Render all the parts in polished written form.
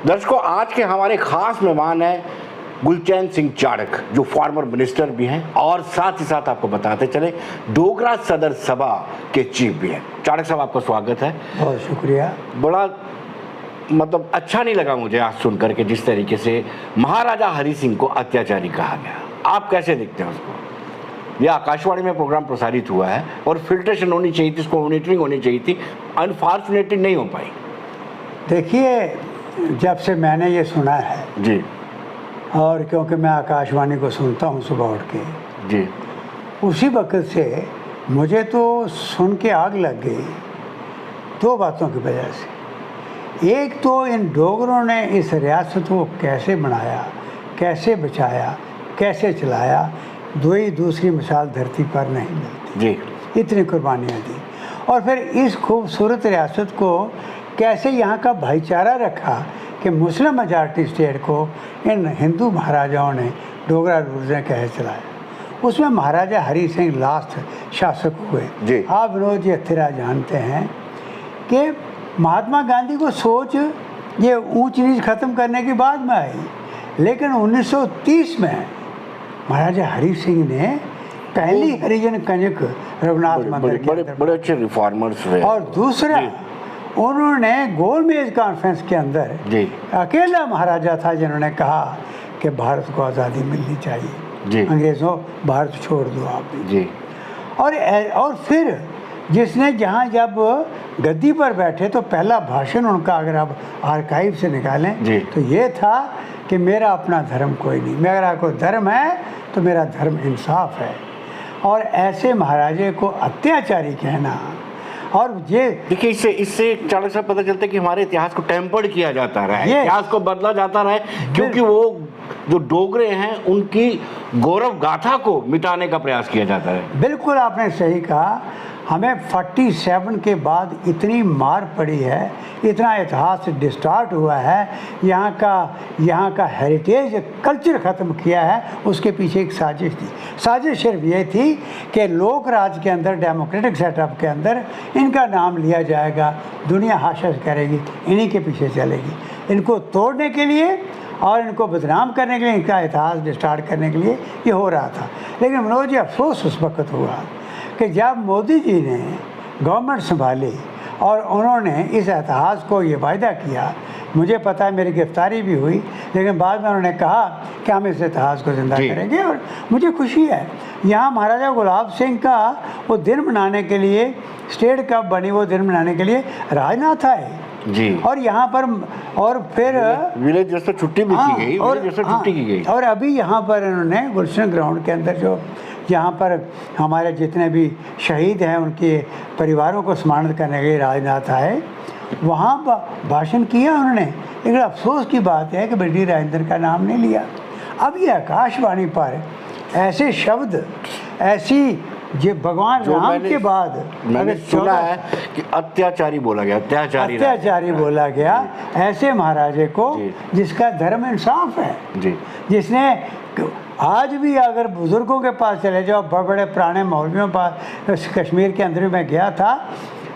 दर्शकों, आज के हमारे खास मेहमान हैं गुलचैन सिंह चाड़क, जो फॉर्मर मिनिस्टर भी हैं और साथ ही साथ आपको बताते चले डोगरा सदर सभा के चीफ भी हैं। चाड़क साहब, आपका स्वागत है। बहुत शुक्रिया। बड़ा मतलब अच्छा नहीं लगा मुझे आज सुन करके जिस तरीके से महाराजा हरि सिंह को अत्याचारी कहा गया। आप कैसे देखते हैं उसको? यह आकाशवाणी में प्रोग्राम प्रसारित हुआ है और फिल्ट्रेशन होनी चाहिए थी, इसको मॉनिटरिंग होनी चाहिए थी, अनफॉर्चुनेटली नहीं हो पाई। देखिए, जब से मैंने ये सुना है जी, और क्योंकि मैं आकाशवाणी को सुनता हूँ सुबह उठ के जी, उसी वक्त से मुझे तो सुन के आग लग गई दो बातों की वजह से। एक तो इन डोगरों ने इस रियासत को कैसे बनाया, कैसे बचाया, कैसे चलाया, दूसरी मिसाल धरती पर नहीं मिलती जी। इतनी कुर्बानियाँ दी। और फिर इस खूबसूरत रियासत को कैसे यहाँ का भाईचारा रखा कि मुस्लिम मेजॉरिटी स्टेट को इन हिंदू महाराजाओं ने, डोगरा रूल्स ने कैसे चलाया। उसमें महाराजा हरि सिंह लास्ट शासक हुए जी। आप विनोद जी अथिरा जानते हैं कि महात्मा गांधी को सोच ये ऊंच नीच ख़त्म करने की बाद में आई, लेकिन 1930 में महाराजा हरि सिंह ने पहली हरिजन कंजक रघुनाथ मंदिर के बड़े अच्छे रिफॉर्मर्स हुए। और दूसरा उन्होंने गोलमेज कॉन्फ्रेंस के अंदर जी, अकेला महाराजा था जिन्होंने कहा कि भारत को आज़ादी मिलनी चाहिए जी, अंग्रेज़ों भारत छोड़ दो आप भी। जी। और फिर जिसने जहाँ जब गद्दी पर बैठे तो पहला भाषण उनका अगर आप आर्काइव से निकालें जी। तो ये था कि मेरा अपना धर्म कोई नहीं, मेरा कोई धर्म है तो मेरा धर्म इंसाफ है। और ऐसे महाराजे को अत्याचारी कहना, और ये देखिए, इससे चाड़क साहब पता चलता है कि हमारे इतिहास को टेम्पर्ड किया जाता रहा है, इतिहास को बदला जाता रहा है, क्योंकि वो जो डोगरे हैं उनकी गौरव गाथा को मिटाने का प्रयास किया जाता है। बिल्कुल आपने सही कहा। हमें 47 के बाद इतनी मार पड़ी है, इतना इतिहास डिस्टार्ट हुआ है, यहाँ का हेरिटेज कल्चर ख़त्म किया है। उसके पीछे एक साजिश थी। साजिश सिर्फ ये थी कि लोक राज के अंदर, डेमोक्रेटिक सेटअप के अंदर इनका नाम लिया जाएगा, दुनिया हाशिश करेगी, इन्हीं के पीछे चलेगी। इनको तोड़ने के लिए और इनको बदनाम करने के लिए, इनका इतिहास डिस्टार्ट करने के लिए ये हो रहा था। लेकिन मनोज जी, अफसोस उस वक्त हुआ कि जब मोदी जी ने गवर्नमेंट संभाली और उन्होंने इस इतिहास को ये वायदा किया, मुझे पता है मेरी गिरफ्तारी भी हुई, लेकिन बाद में उन्होंने कहा कि हम इस इतिहास को ज़िंदा करेंगे। और मुझे खुशी है, यहाँ महाराजा गुलाब सिंह का वो दिन मनाने के लिए, स्टेट कप बनी वो दिन मनाने के लिए राजनाथ आए जी। और यहाँ पर, और फिर विलेज जैसे छुट्टी भी की गई, और छुट्टी की गई। और अभी यहाँ पर इन्होंने गुलशन ग्राउंड के अंदर जो यहाँ पर हमारे जितने भी शहीद हैं उनके परिवारों को सम्मानित करने के लिए राजनाथ आए, वहाँ भाषण किया उन्होंने। लेकिन अफसोस की बात है कि बी राजेंद्र का नाम नहीं लिया। अब ये आकाशवाणी पर ऐसे शब्द, ऐसी ये भगवान राम के बाद मैंने सुना है कि अत्याचारी बोला गया, अत्याचारी बोला गया ऐसे महाराजे को जिसका धर्म इंसाफ है जी, जिसने आज भी अगर बुजुर्गों के पास चले जाओ, बड़े बड़े पुराने मौलवियों के पास, कश्मीर के अंदर मैं गया था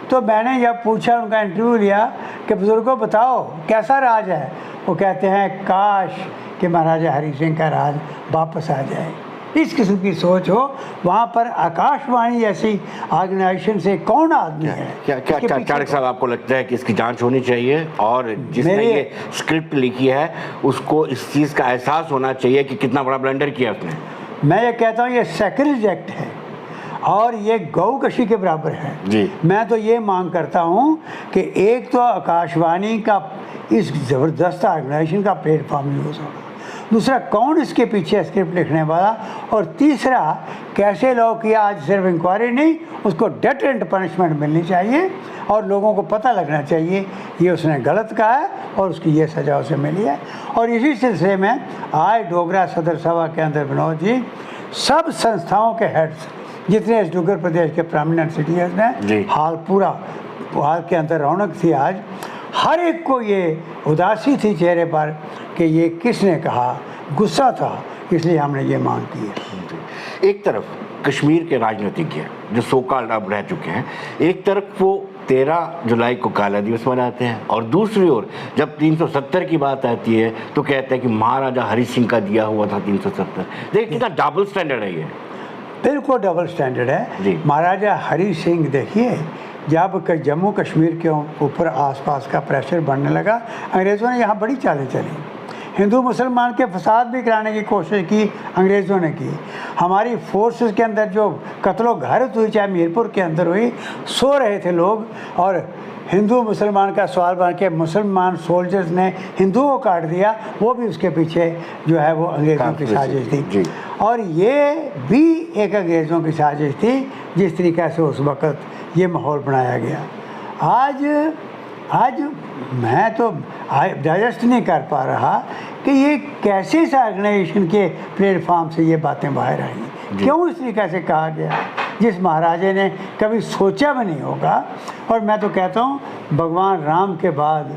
तो मैंने जब पूछा, उनका इंटरव्यू लिया कि बुजुर्गों बताओ कैसा राज है, वो कहते हैं काश कि महाराजा हरि सिंह का राज वापस आ जाए। इस किस्म की सोच हो वहाँ पर। आकाशवाणी जैसी ऑर्गेनाइजेशन से कौन आदमी है? क्या चाड़क साहब, आपको लगता है कि इसकी जांच होनी चाहिए और जिसने ये स्क्रिप्ट लिखी है उसको इस चीज़ का एहसास होना चाहिए कि कितना बड़ा ब्लंडर किया उसने? मैं ये कहता हूँ ये सेक्रेज एक्ट है और ये गौकशी के बराबर है जी। मैं तो ये मांग करता हूँ कि एक तो आकाशवाणी का इस ज़बरदस्त ऑर्गेनाइजेशन का प्लेटफॉर्म यूज़ होना, दूसरा कौन इसके पीछे स्क्रिप्ट लिखने वाला, और तीसरा कैसे लॉ किया। आज सिर्फ इंक्वायरी नहीं, उसको डेथ एंड पनिशमेंट मिलनी चाहिए और लोगों को पता लगना चाहिए ये उसने गलत कहा है और उसकी ये सज़ा उसे मिली है। और इसी सिलसिले में आज डोगरा सदर सभा के अंदर विनोद जी, सब संस्थाओं के हेड्स जितने इस डुग्गर प्रदेश के प्रोमिनेंट सिटीजन हैं, हाल के अंदर रौनक थी। आज हर एक को ये उदासी थी चेहरे पर कि ये किसने कहा, गुस्सा था, इसलिए हमने ये मांग की है। एक तरफ कश्मीर के राजनीतिज्ञ जो सो कॉल्ड अब रह चुके हैं, एक तरफ वो 13 जुलाई को काला दिवस मनाते हैं और दूसरी ओर जब 370 की बात आती है तो कहते हैं कि महाराजा हरि सिंह का दिया हुआ था 370। देखिए कितना डबल स्टैंडर्ड है ये। बिल्कुल डबल स्टैंडर्ड जी। है। महाराजा हरि सिंह देखिए, जब जम्मू कश्मीर के ऊपर आसपास का प्रेशर बढ़ने लगा, अंग्रेज़ों ने यहाँ बड़ी चालें चली। हिंदू मुसलमान के फसाद भी कराने की कोशिश की अंग्रेज़ों ने की। हमारी फोर्सेस के अंदर जो कत्लो गारत हुई, चाहे मीरपुर के अंदर हुई, सो रहे थे लोग और हिंदू मुसलमान का सवाल बन के मुसलमान सोल्जर्स ने हिंदुओं को काट दिया। वो भी उसके पीछे जो है वो अंग्रेज़ों की साजिश थी। और ये भी एक अंग्रेज़ों की साजिश थी, जिस तरीक़े से उस वक़्त ये माहौल बनाया गया। आज मैं तो डाइजेस्ट नहीं कर पा रहा कि ये कैसे इस ऑर्गेनाइजेशन के प्लेटफॉर्म से ये बातें बाहर आई। क्यों इस तरीके से कहा गया जिस महाराजे ने कभी सोचा भी नहीं होगा। और मैं तो कहता हूँ भगवान राम के बाद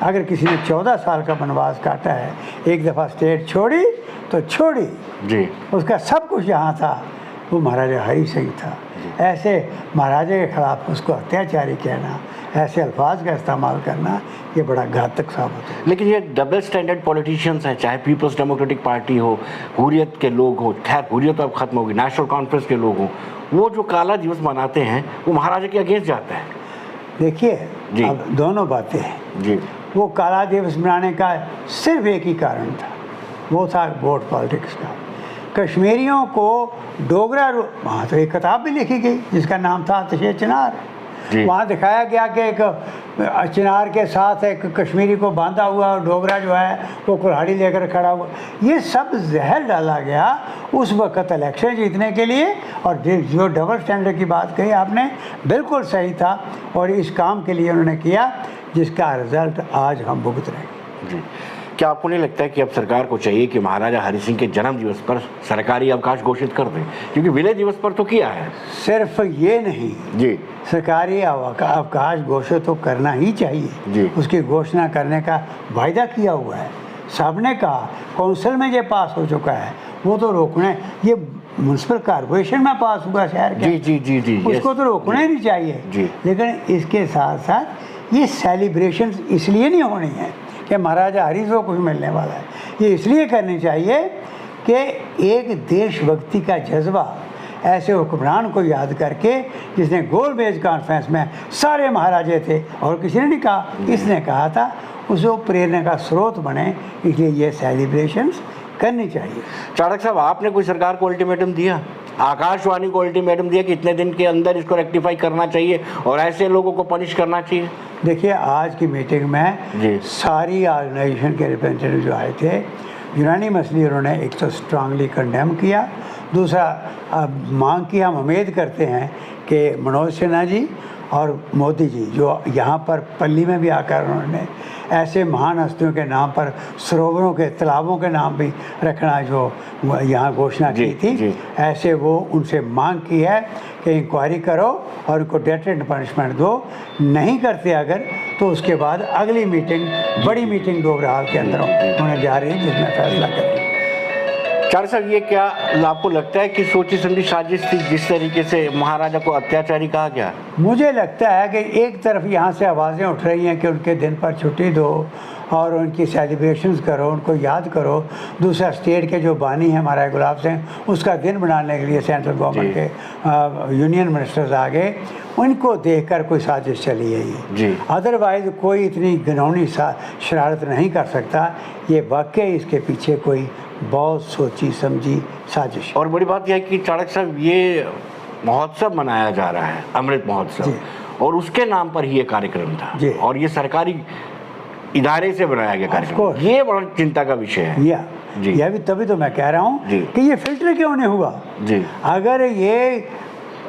अगर किसी ने 14 साल का वनवास काटा है, एक दफ़ा स्टेट छोड़ी तो छोड़ी जी, उसका सब कुछ यहाँ था, वो महाराजा हरि सिंह था। ऐसे महाराजे के ख़िलाफ़ उसको अत्याचारी कहना, ऐसे अल्फाज का इस्तेमाल करना, ये बड़ा घातक साबित है। लेकिन ये डबल स्टैंडर्ड पॉलिटिशियंस हैं, चाहे पीपल्स डेमोक्रेटिक पार्टी हो, हुर्रियत के लोग हो, खैर हुर्रियत अब खत्म होगी, नेशनल कॉन्फ्रेंस के लोग हों, वो जो काला दिवस मनाते हैं वो महाराजा के अगेंस्ट जाता है। देखिए जी। अब दोनों बातें हैं। जी वो काला दिवस मनाने का सिर्फ एक ही कारण था, वो था वोट पॉलिटिक्स का। कश्मीरियों को डोगरा, वहाँ तो एक किताब भी लिखी गई जिसका नाम था आतिशे चिनार। वहाँ दिखाया गया कि एक चिनार के साथ एक कश्मीरी को बांधा हुआ और डोगरा जो है वो कुल्हाड़ी लेकर खड़ा हुआ। ये सब जहर डाला गया उस वक़्त इलेक्शन जीतने के लिए। और जो डबल स्टैंडर्ड की बात कही आपने, बिल्कुल सही था और इस काम के लिए उन्होंने किया जिसका रिजल्ट आज हम भुगत रहे हैं। जी, क्या आपको नहीं लगता है कि अब सरकार को चाहिए कि महाराजा हरि सिंह के जन्म दिवस पर सरकारी अवकाश घोषित कर दें? क्योंकि विलय दिवस पर तो किया है। सिर्फ ये नहीं जी, सरकारी अवकाश घोषित तो करना ही चाहिए जी। उसकी घोषणा करने का वायदा किया हुआ है। सबने कहा, काउंसिल में ये पास हो चुका है, वो तो रोकना, ये म्यूनसिपल कॉर्पोरेशन में पास हुआ शहर के, जी, उसको तो रोकना ही नहीं चाहिए। जी। लेकिन इसके साथ साथ ये सेलिब्रेशन इसलिए नहीं होनी है कि महाराजा हरि को कुछ मिलने वाला है, ये इसलिए करनी चाहिए कि एक देशभक्ति का जज्बा ऐसे हुक्मरान को याद करके जिसने गोल मेज कॉन्फ्रेंस में सारे महाराजे थे और किसी ने नहीं कहा, इसने कहा था, उसको प्रेरणा का स्रोत बने, इसलिए ये सेलिब्रेशंस करनी चाहिए। चाणक्य साहब, आपने कोई सरकार को अल्टीमेटम दिया, आकाशवाणी को अल्टीमेटम दिया कि इतने दिन के अंदर इसको रेक्टिफाई करना चाहिए और ऐसे लोगों को पनिश करना चाहिए? देखिए आज की मीटिंग में सारी ऑर्गेनाइजेशन के रिप्रेजेंटेटिव जो आए थे, यूनानिमसली उन्होंने एक तो स्ट्रांगली कंडेम किया, दूसरा मांग की हम उम्मीद करते हैं कि मनोज सिन्हा जी और मोदी जी जो यहाँ पर पल्ली में भी आकर उन्होंने ऐसे महान हस्तियों के नाम पर सरोवरों के तालाबों के नाम भी रखना जो यहाँ घोषणा की थी, ऐसे वो उनसे मांग की है कि इंक्वायरी करो और उनको डेथ एंड पनिशमेंट दो। नहीं करते अगर तो उसके बाद अगली मीटिंग, बड़ी मीटिंग डोगरा के अंदर होने जा रही है जिसमें फैसला करेंगे। चार साहब, ये क्या आपको लगता है कि सोची समझी साजिश थी जिस तरीके से महाराजा को अत्याचारी कहा गया? मुझे लगता है कि एक तरफ यहाँ से आवाज़ें उठ रही हैं कि उनके दिन पर छुट्टी दो और उनकी सेलिब्रेशंस करो, उनको याद करो। दूसरा स्टेट के जो बानी हैं महाराजा गुलाब सिंह, उसका दिन बनाने के लिए सेंट्रल गवर्नमेंट के यूनियन मिनिस्टर्स आ गए, उनको देखकर कोई साजिश चली है ये। अदरवाइज़ कोई इतनी घिनौनी शरारत नहीं कर सकता। ये वाकई इसके पीछे कोई बहुत सोची समझी साजिश। और बड़ी बात यह है कि चाणक्य साहब, ये महोत्सव मनाया जा रहा है, अमृत महोत्सव, और उसके नाम पर ही ये कार्यक्रम था और ये सरकारी इदारे से बनाया गया कार्यक्रम। ये बड़ा चिंता का विषय है। यह भी तभी तो मैं कह रहा हूँ कि ये फिल्टर क्यों नहीं हुआ। अगर ये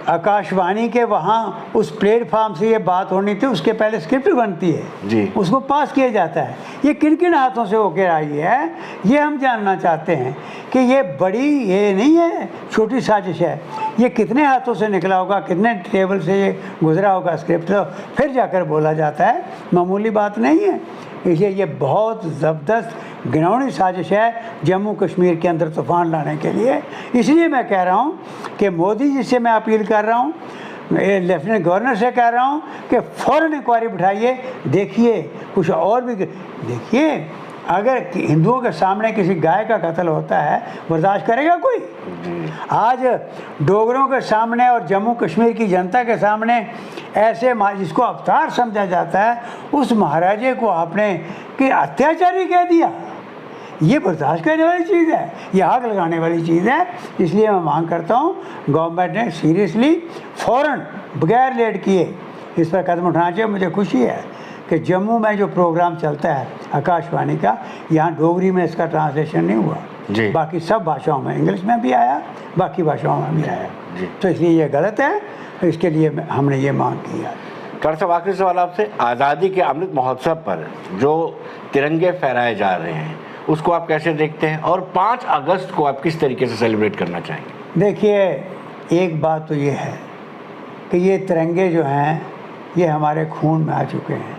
आकाशवाणी के वहाँ उस प्लेटफॉर्म से ये बात होनी थी, उसके पहले स्क्रिप्ट बनती है, उसको पास किया जाता है। ये किन किन हाथों से होकर आई है, ये हम जानना चाहते हैं कि ये बड़ी, ये नहीं है छोटी साजिश है, ये कितने हाथों से निकला होगा, कितने टेबल से ये गुजरा होगा स्क्रिप्ट, तो फिर जाकर बोला जाता है, मामूली बात नहीं है। इसलिए ये बहुत ज़बरदस्त घिनौनी साजिश है जम्मू कश्मीर के अंदर तूफ़ान लाने के लिए। इसलिए मैं कह रहा हूँ कि मोदी जी से मैं अपील कर रहा हूँ, मैं लेफ्टिनेंट गवर्नर से कह रहा हूँ कि फ़ौरन इंक्वायरी बिठाइए, देखिए कुछ और भी देखिए। अगर हिंदुओं के सामने किसी गाय का कत्ल होता है, बर्दाश्त करेगा कोई? आज डोगरों के सामने और जम्मू कश्मीर की जनता के सामने ऐसे जिसको अवतार समझा जाता है, उस महाराजे को आपने कि अत्याचारी कह दिया। ये बर्दाश्त करने वाली चीज़ है, ये आग लगाने वाली चीज़ है। इसलिए मैं मांग करता हूँ गवर्नमेंट ने सीरियसली फ़ौरन बगैर लेट किए इस पर कदम उठाना चाहिए। मुझे खुशी है कि जम्मू में जो प्रोग्राम चलता है आकाशवाणी का, यहाँ डोगरी में इसका ट्रांसलेशन नहीं हुआ, बाकी सब भाषाओं में, इंग्लिश में भी आया, बाकी भाषाओं में भी आया। तो इसलिए ये गलत है, तो इसके लिए हमने ये मांग किया। डॉक्टर साहब, आखिरी सवाल आपसे, आज़ादी के अमृत महोत्सव पर जो तिरंगे फहराए जा रहे हैं उसको आप कैसे देखते हैं, और 5 अगस्त को आप किस तरीके से सेलिब्रेट करना चाहेंगे? देखिए, एक बात तो ये है कि ये तिरंगे जो हैं ये हमारे खून में आ चुके हैं,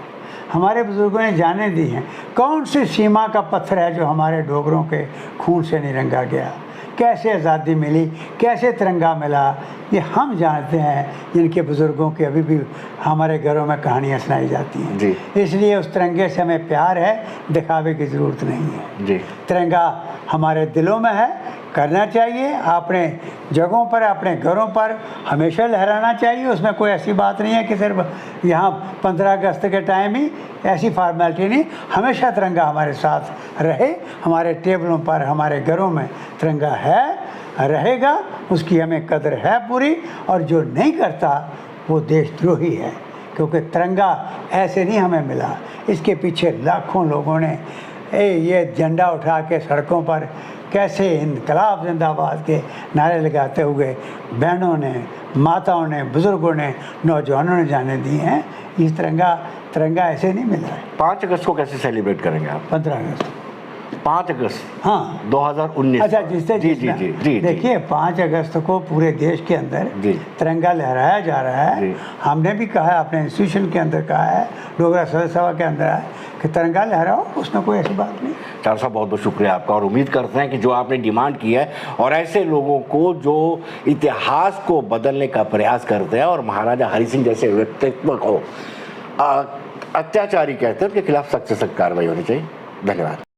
हमारे बुज़ुर्गों ने जाने दी हैं। कौन सी सीमा का पत्थर है जो हमारे डोगरों के खून से नहीं रंगा गया? कैसे आज़ादी मिली, कैसे तिरंगा मिला, ये हम जानते हैं। जिनके बुज़ुर्गों की अभी भी हमारे घरों में कहानियाँ सुनाई जाती हैं। इसलिए उस तिरंगे से हमें प्यार है, दिखावे की ज़रूरत नहीं है। तिरंगा हमारे दिलों में है, करना चाहिए, अपने जगहों पर, अपने घरों पर हमेशा लहराना चाहिए। उसमें कोई ऐसी बात नहीं है कि सिर्फ यहाँ 15 अगस्त के टाइम ही, ऐसी फॉर्मेलिटी नहीं। हमेशा तिरंगा हमारे साथ रहे, हमारे टेबलों पर, हमारे घरों में तिरंगा है, रहेगा, उसकी हमें कदर है पूरी। और जो नहीं करता वो देशद्रोही है, क्योंकि तिरंगा ऐसे नहीं हमें मिला, इसके पीछे लाखों लोगों ने ये झंडा उठा के सड़कों पर कैसे इनकलाब जिंदाबाद के नारे लगाते हुए बहनों ने, माताओं ने, बुज़ुर्गों ने, नौजवानों ने जाने दी हैं। इस तिरंगा ऐसे नहीं मिला है। 5 अगस्त को कैसे सेलिब्रेट करेंगे आप? 15 अगस्त 5 अगस्त हाँ 2019। अच्छा, जिससे देखिए 5 अगस्त को पूरे देश के अंदर तिरंगा लहराया जा रहा है। हमने भी कहा है, अपने इंस्टीट्यूशन के अंदर कहा है, डोगरा सदस्य सभा के अंदर है कि तिरंगा लहराओ, उसमें कोई ऐसी बात नहीं। चार साहब, बहुत बहुत शुक्रिया आपका, और उम्मीद करते हैं कि जो आपने डिमांड की है और ऐसे लोगों को जो इतिहास को बदलने का प्रयास करते हैं और महाराजा हरि सिंह जैसे व्यक्तित्व को अत्याचारी कहते हैं, उनके खिलाफ सख्त से सख्त कार्रवाई होनी चाहिए। धन्यवाद।